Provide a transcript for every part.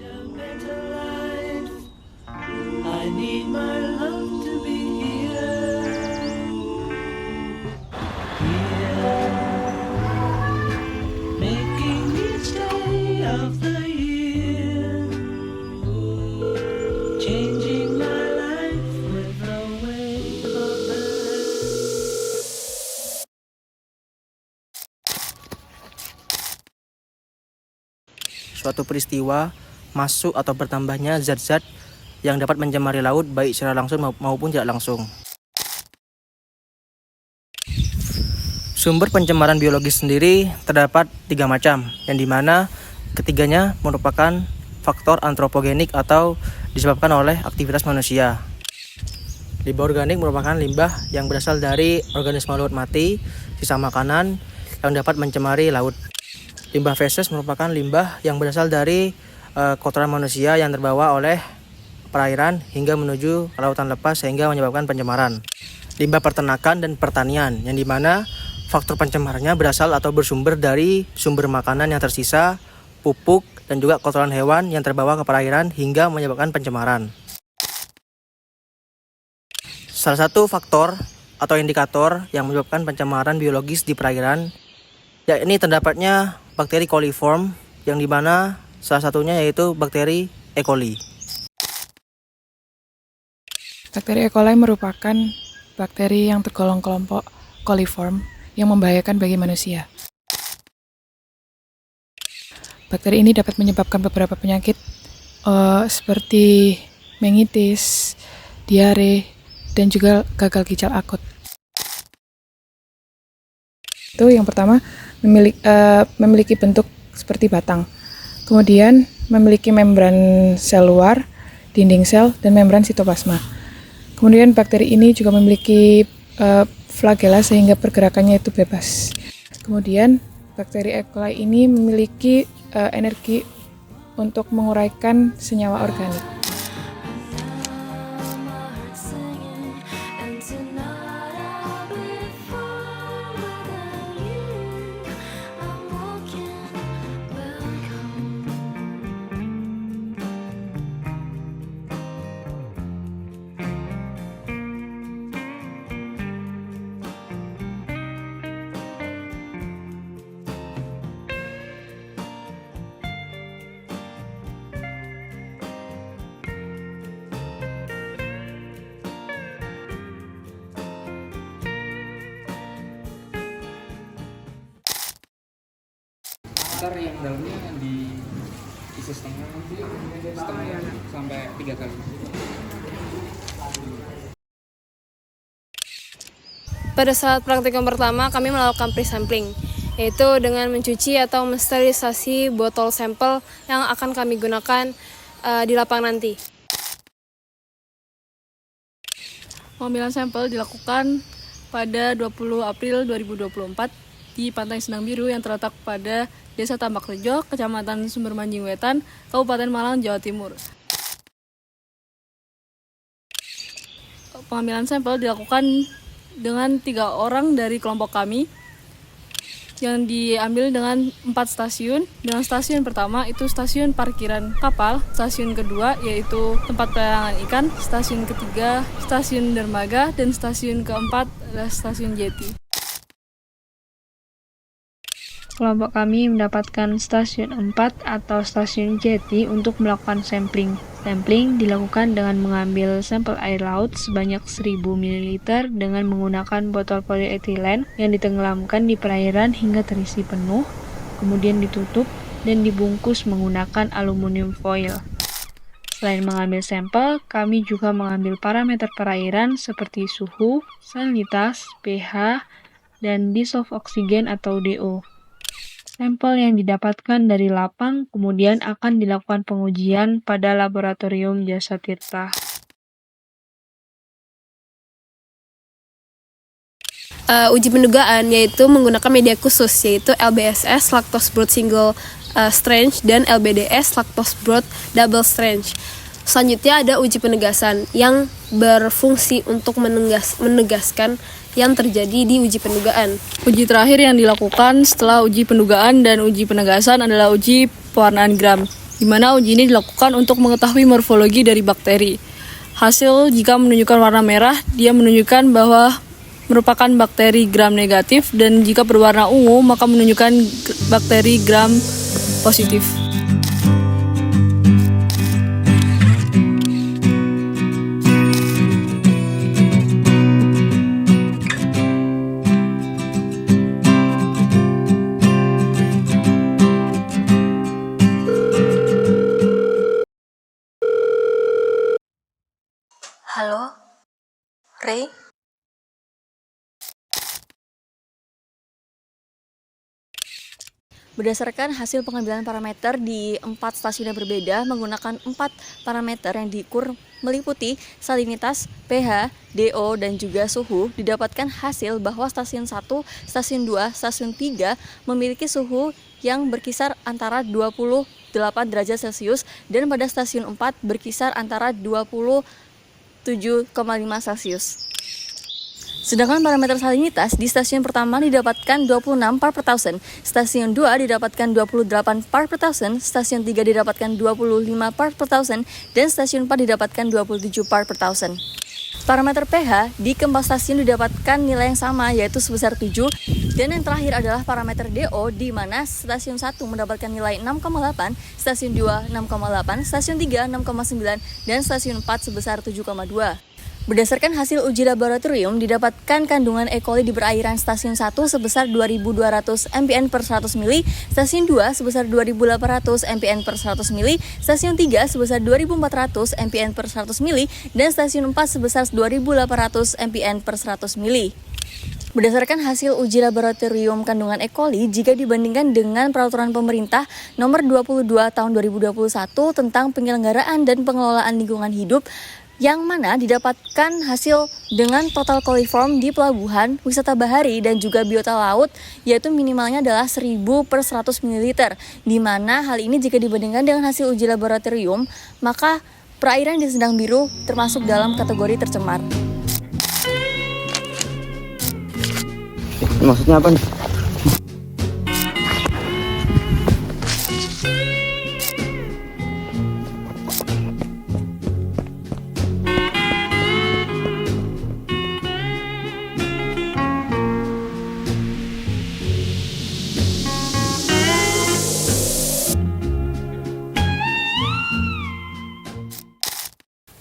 A better life. I need my love to be here. Here. Making each day of the year. Changing my life with the wave of the Suatu peristiwa masuk atau bertambahnya zat-zat yang dapat mencemari laut baik secara langsung maupun tidak langsung. Sumber pencemaran biologis sendiri terdapat 3 macam, yang dimana ketiganya merupakan faktor antropogenik atau disebabkan oleh aktivitas manusia. Limbah organik merupakan limbah yang berasal dari organisme laut mati, sisa makanan yang dapat mencemari laut. Limbah feses merupakan limbah yang berasal dari kotoran manusia yang terbawa oleh perairan hingga menuju ke lautan lepas sehingga menyebabkan pencemaran. Limbah peternakan dan pertanian, yang dimana faktor pencemarannya berasal atau bersumber dari sumber makanan yang tersisa, pupuk, dan juga kotoran hewan yang terbawa ke perairan hingga menyebabkan pencemaran. Salah satu faktor atau indikator yang menyebabkan pencemaran biologis di perairan yakni terdapatnya bakteri coliform, yang dimana salah satunya yaitu bakteri E. coli. Bakteri E. coli merupakan bakteri yang tergolong kelompok coliform yang membahayakan bagi manusia. Bakteri ini dapat menyebabkan beberapa penyakit seperti meningitis, diare, dan juga gagal ginjal akut. Itu yang pertama, memiliki bentuk seperti batang. Kemudian memiliki membran sel luar, dinding sel, dan membran sitoplasma. Kemudian bakteri ini juga memiliki flagela sehingga pergerakannya itu bebas. Kemudian bakteri E. coli ini memiliki energi untuk menguraikan senyawa organik. Ntar yang dalamnya diisi setengah sampai 3 kali. Pada saat praktikum pertama, kami melakukan pre-sampling, yaitu dengan mencuci atau mensterilisasi botol sampel yang akan kami gunakan di lapangan nanti. Pengambilan sampel dilakukan pada 20 April 2024 di Pantai Sendang Biru yang terletak pada Desa Tambak Rejo, Kecamatan Sumber Manjing Wetan, Kabupaten Malang, Jawa Timur. Pengambilan sampel dilakukan dengan 3 orang dari kelompok kami yang diambil dengan 4 stasiun. Dengan stasiun pertama itu stasiun parkiran kapal, stasiun kedua yaitu tempat pelelangan ikan, stasiun ketiga stasiun dermaga, dan stasiun keempat adalah stasiun jeti. Kelompok kami mendapatkan stasiun 4 atau stasiun jeti untuk melakukan sampling. Sampling dilakukan dengan mengambil sampel air laut sebanyak 1000 ml dengan menggunakan botol polietilen yang ditenggelamkan di perairan hingga terisi penuh, kemudian ditutup dan dibungkus menggunakan aluminium foil. Selain mengambil sampel, kami juga mengambil parameter perairan seperti suhu, salinitas, pH, dan dissolved oksigen atau DO. Sampel yang didapatkan dari lapang kemudian akan dilakukan pengujian pada laboratorium Jasa Tirta. Uji pendugaan yaitu menggunakan media khusus, yaitu LBSS lactose broad single strange dan LBDS lactose broad double strange. Selanjutnya ada uji penegasan yang berfungsi untuk menegaskan yang terjadi di uji pendugaan. Uji terakhir yang dilakukan setelah uji pendugaan dan uji penegasan adalah uji pewarnaan gram. di mana uji ini dilakukan untuk mengetahui morfologi dari bakteri. Hasil jika menunjukkan warna merah, dia menunjukkan bahwa merupakan bakteri gram negatif, dan jika berwarna ungu maka menunjukkan bakteri gram positif. Halo, Ray? Berdasarkan hasil pengambilan parameter di 4 stasiun yang berbeda menggunakan 4 parameter yang diukur meliputi salinitas, pH, DO, dan juga suhu, didapatkan hasil bahwa stasiun 1, stasiun 2, stasiun 3 memiliki suhu yang berkisar antara 28 derajat Celcius dan pada stasiun 4 berkisar antara 27,5 Celcius. Sedangkan parameter salinitas di stasiun pertama didapatkan 26 part per thousand, stasiun 2 didapatkan 28 part per thousand, stasiun 3 didapatkan 25 part per thousand, dan stasiun 4 didapatkan 27 part per thousand. Parameter pH di keempat stasiun didapatkan nilai yang sama, yaitu sebesar 7, dan yang terakhir adalah parameter DO, di mana stasiun 1 mendapatkan nilai 6,8, stasiun 2 6,8, stasiun 3 6,9, dan stasiun 4 sebesar 7,2. Berdasarkan hasil uji laboratorium, didapatkan kandungan E. coli di perairan stasiun 1 sebesar 2.200 mpn per 100 ml, stasiun 2 sebesar 2.800 mpn per 100 ml, stasiun 3 sebesar 2.400 mpn per 100 ml, dan stasiun 4 sebesar 2.800 mpn per 100 ml. Berdasarkan hasil uji laboratorium kandungan E. coli, jika dibandingkan dengan peraturan pemerintah nomor 22 tahun 2021 tentang penyelenggaraan dan pengelolaan lingkungan hidup, yang mana didapatkan hasil dengan total coliform di pelabuhan, wisata bahari, dan juga biota laut, yaitu minimalnya adalah 1000 per 100 ml, di mana hal ini jika dibandingkan dengan hasil uji laboratorium, maka perairan di Sendang Biru termasuk dalam kategori tercemar. Maksudnya apa nih?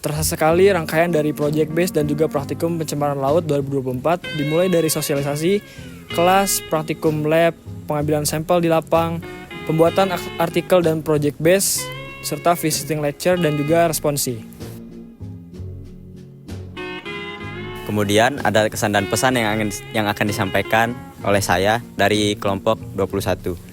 Terasa sekali rangkaian dari Project Base dan juga Praktikum Pencemaran Laut 2024 dimulai dari sosialisasi, kelas, praktikum lab, pengambilan sampel di lapang, pembuatan artikel dan Project Base, serta visiting lecture dan juga responsi. Kemudian ada kesan dan pesan yang akan disampaikan oleh saya dari kelompok 21.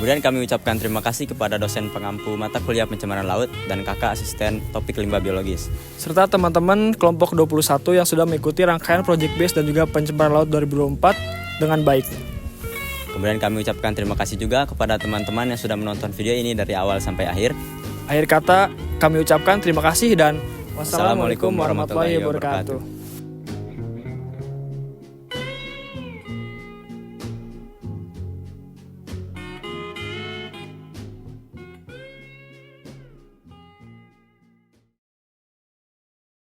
Kemudian kami ucapkan terima kasih kepada dosen pengampu mata kuliah pencemaran laut dan kakak asisten topik limbah biologis, serta teman-teman kelompok 21 yang sudah mengikuti rangkaian Project Base dan juga Pencemaran Laut 2024 dengan baik. Kemudian kami ucapkan terima kasih juga kepada teman-teman yang sudah menonton video ini dari awal sampai akhir. Akhir kata, kami ucapkan terima kasih dan wassalamualaikum warahmatullahi wabarakatuh.